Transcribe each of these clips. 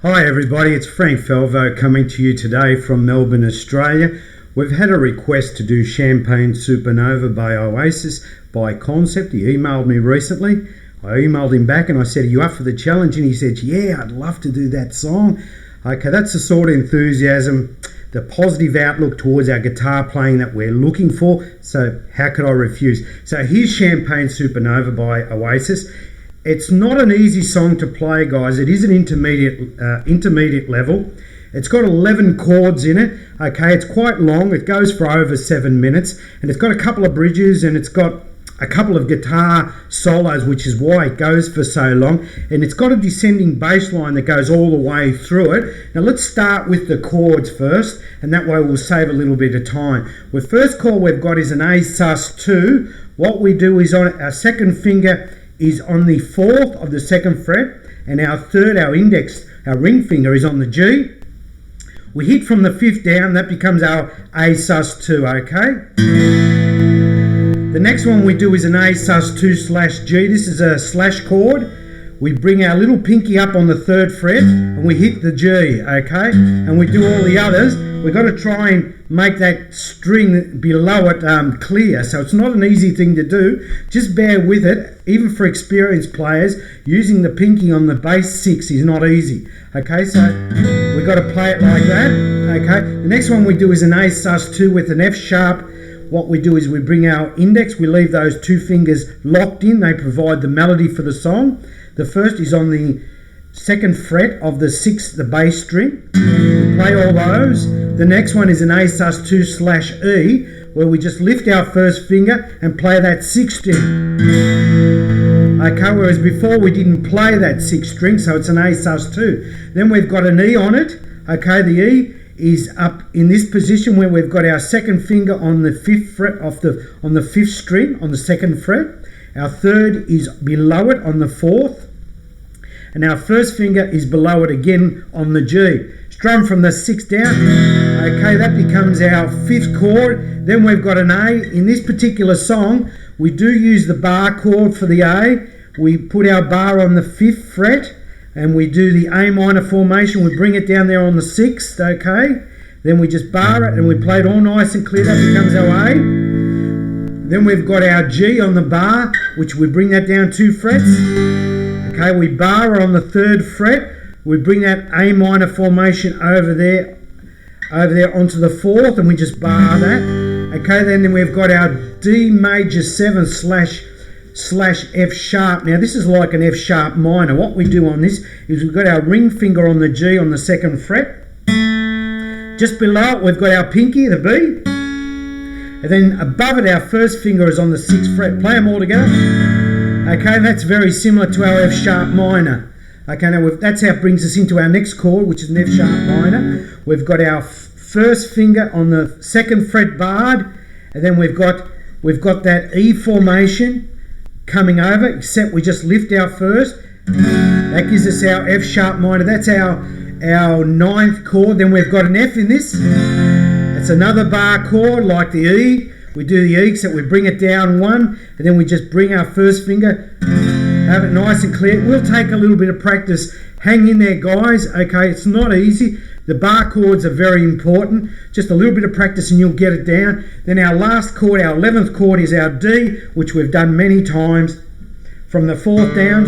Hi everybody, it's Frank Falvo coming to you today from Melbourne, Australia. We've had a request to do Champagne Supernova by Oasis by Concept. He emailed me recently. I emailed him back and I said, "Are you up for the challenge?" And he said, "Yeah, I'd love to do that song." Okay, that's the sort of enthusiasm, the positive outlook towards our guitar playing that we're looking for. So how could I refuse? So here's Champagne Supernova by Oasis. It's not an easy song to play, guys. It is an intermediate level. It's got 11 chords in it. Okay, it's quite long. It goes for over 7 minutes, and it's got a couple of bridges, and it's got a couple of guitar solos, which is why it goes for so long. And it's got a descending bass line that goes all the way through it. Now let's start with the chords first, and that way we'll save a little bit of time. The first chord we've got is an A sus2. What we do is on our second finger is on the 4th of the 2nd fret, and our ring finger is on the G. We hit from the 5th down, that becomes our A sus2, okay? The next one we do is an A sus2 slash G. This is a slash chord. We bring our little pinky up on the 3rd fret and we hit the G, okay? And we do all the others. We've got to try and make that string below it clear. So it's not an easy thing to do. Just bear with it. Even for experienced players, using the pinky on the bass 6 is not easy. Okay, so we've got to play it like that. Okay, the next one we do is an A sus2 with an F sharp. What we do is we bring our index, we leave those 2 fingers locked in. They provide the melody for the song. The first is on the 2nd fret of the 6th, the bass string. We play all those. The next one is an A sus2 slash E, where we just lift our first finger and play that 6th string. Okay, whereas before we didn't play that 6th string, so it's an A sus2. Then we've got an E on it. Okay, the E is up in this position where we've got our second finger on the 5th fret on the 5th string on the 2nd fret. Our 3rd is below it on the 4th, and our first finger is below it again on the G. Strum from the 6th down. Okay, that becomes our 5th chord. Then we've got an A. In this particular song, we do use the bar chord for the A. We put our bar on the 5th fret, and we do the A minor formation. We bring it down there on the 6th, okay? Then we just bar it and we play it all nice and clear. That becomes our A. Then we've got our G on the bar, which we bring that down 2 frets. Okay, we bar on the 3rd fret. We bring that A minor formation over there onto the 4th, and we just bar that. Okay, then we've got our D major 7 slash F sharp. Now this is like an F sharp minor. What we do on this is we've got our ring finger on the G on the 2nd fret. Just below it we've got our pinky, the B. And then above it our first finger is on the 6th fret. Play them all together. Okay, that's very similar to our F sharp minor. Okay, now that's how it brings us into our next chord, which is an F sharp minor. We've got our first finger on the 2nd fret barred, and then we've got that E formation coming over, except we just lift our first. That gives us our F sharp minor. That's our 9th chord. Then we've got an F in this. It's another bar chord like the E. We do the E, except we bring it down 1, and then we just bring our first finger, have it nice and clear. It will take a little bit of practice. Hang in there, guys. Okay, it's not easy. The bar chords are very important. Just a little bit of practice and you'll get it down. Then our last chord, our 11th chord, is our D, which we've done many times from the 4th down.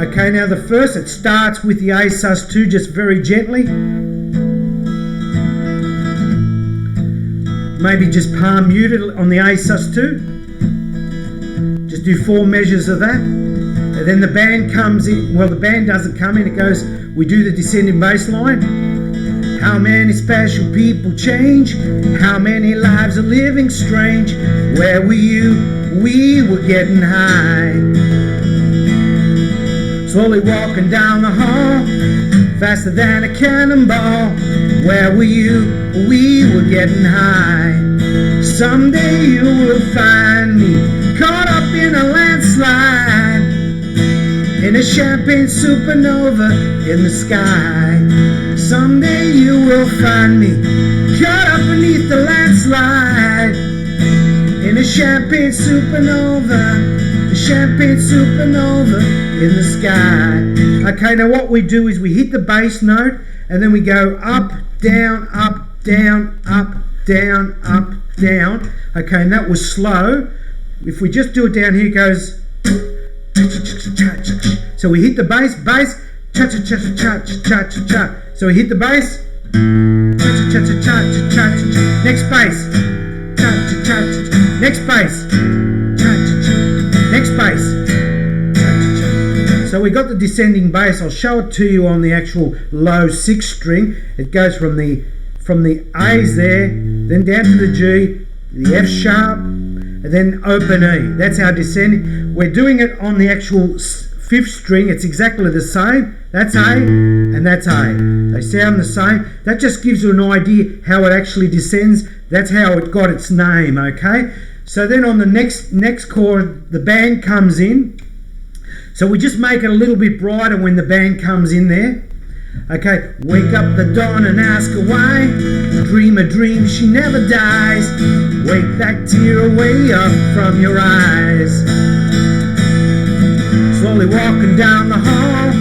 Okay, now the first, it starts with the A sus2 just very gently. Maybe just palm muted on the A sus2. Just do 4 measures of that. And then the band comes in. Well, the band doesn't come in. It goes, we do the descending bass line. How many special people change? How many lives are living strange? Where were you? We were getting high. Slowly walking down the hall, faster than a cannonball. Where were you? We were getting high. Someday you will find me caught up in a landslide, in a champagne supernova in the sky. Someday you will find me caught up beneath the landslide, in a champagne supernova, champagne supernova in the sky. Okay, now what we do is we hit the bass note and then we go up, down, up, down, up, down, up, down. Okay, and that was slow. If we just do it down here, it goes. So we hit the bass, cha cha cha cha cha cha cha. So we hit the bass, cha cha cha cha cha cha cha. Next bass, cha cha cha cha. Next bass, cha cha cha. Next bass, cha cha cha. So we got the descending bass. I'll show it to you on the actual low 6 string. It goes from the A's there, then down to the G, the F sharp, and then open E. That's our descending. We're doing it on the actual 5th string. It's exactly the same. That's A and that's A. They sound the same. That just gives you an idea how it actually descends. That's how it got its name, okay? So then on the next chord, the band comes in. So we just make it a little bit brighter when the band comes in there. Okay, wake up the dawn and ask her why. Dream a dream, she never dies. Wake that tear away up from your eyes. Slowly walking down the hall,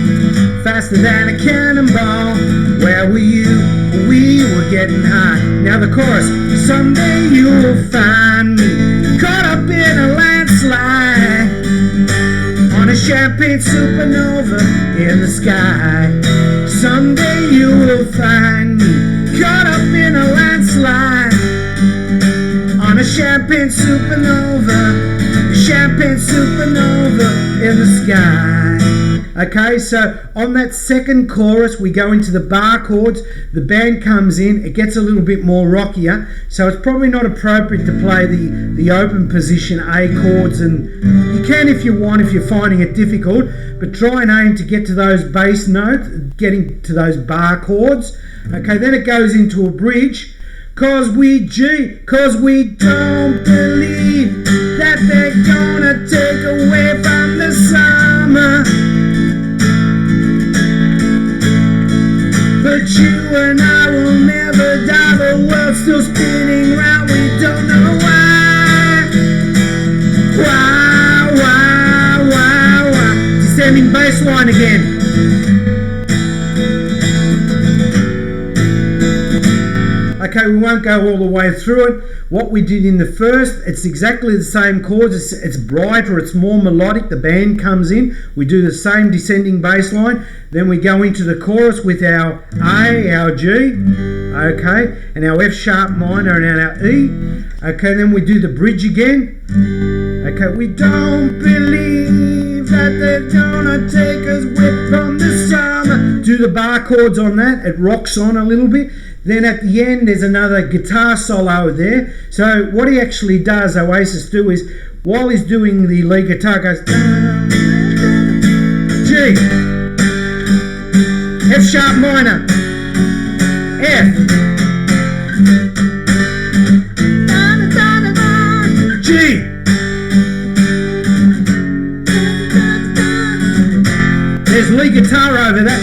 faster than a cannonball. Where were you? We were getting high. Now the chorus. Someday you'll find me caught up in a landslide on a champagne supernova in the sky. Someday you will find me caught up in a landslide on a champagne supernova, champagne supernova in the sky. Okay, so on that second chorus we go into the bar chords, the band comes in, it gets a little bit more rockier, so it's probably not appropriate to play the open position A chords, and you can if you want, if you're finding it difficult, but try and aim to get to those bass notes, getting to those bar chords. Okay, then it goes into a bridge. Cause we don't believe that they're gonna take away from the summer. But you and I will never die, the world's still spinning round, we don't know why. Why? Descending bass line again. Okay, we won't go all the way through it. What we did in the first, it's exactly the same chords. It's brighter, it's more melodic. The band comes in. We do the same descending bass line. Then we go into the chorus with our A, our G, okay, and our F sharp minor and our E. Okay, then we do the bridge again. Okay, we don't believe that they're gonna take us away from the summer. Do the bar chords on that. It rocks on a little bit. Then at the end there's another guitar solo there. So what he actually does, Oasis do, is while he's doing the lead guitar, goes G, F sharp minor, F, G, there's lead guitar over that.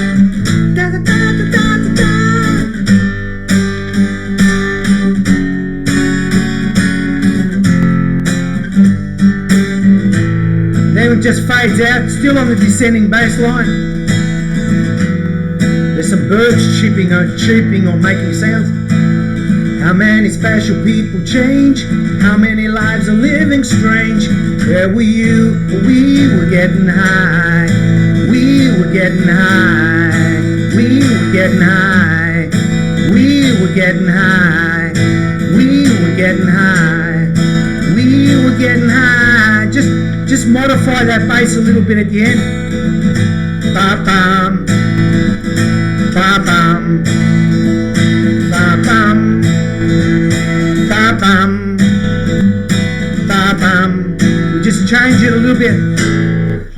Then it just fades out, still on the descending bass line. There's some birds chirping or making sounds. How many special people change? How many lives are living strange? Where were you? We were getting high. We were getting high. We were getting high. We were getting high. We were getting high. We were getting high. Just modify that bass a little bit at the end. Ba-bum. Ba-bum. Ba-bum. Ba-bum. Ba-bum. We just change it a little bit.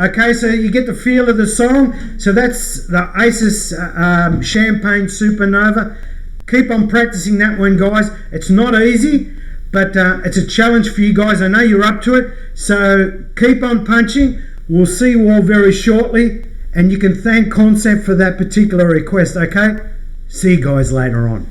Okay, so you get the feel of the song. So that's the Oasis Champagne Supernova. Keep on practicing that one, guys. It's not easy, but it's a challenge for you guys. I know you're up to it, so keep on punching. We'll see you all very shortly, and you can thank Concept for that particular request, okay? See you guys later on.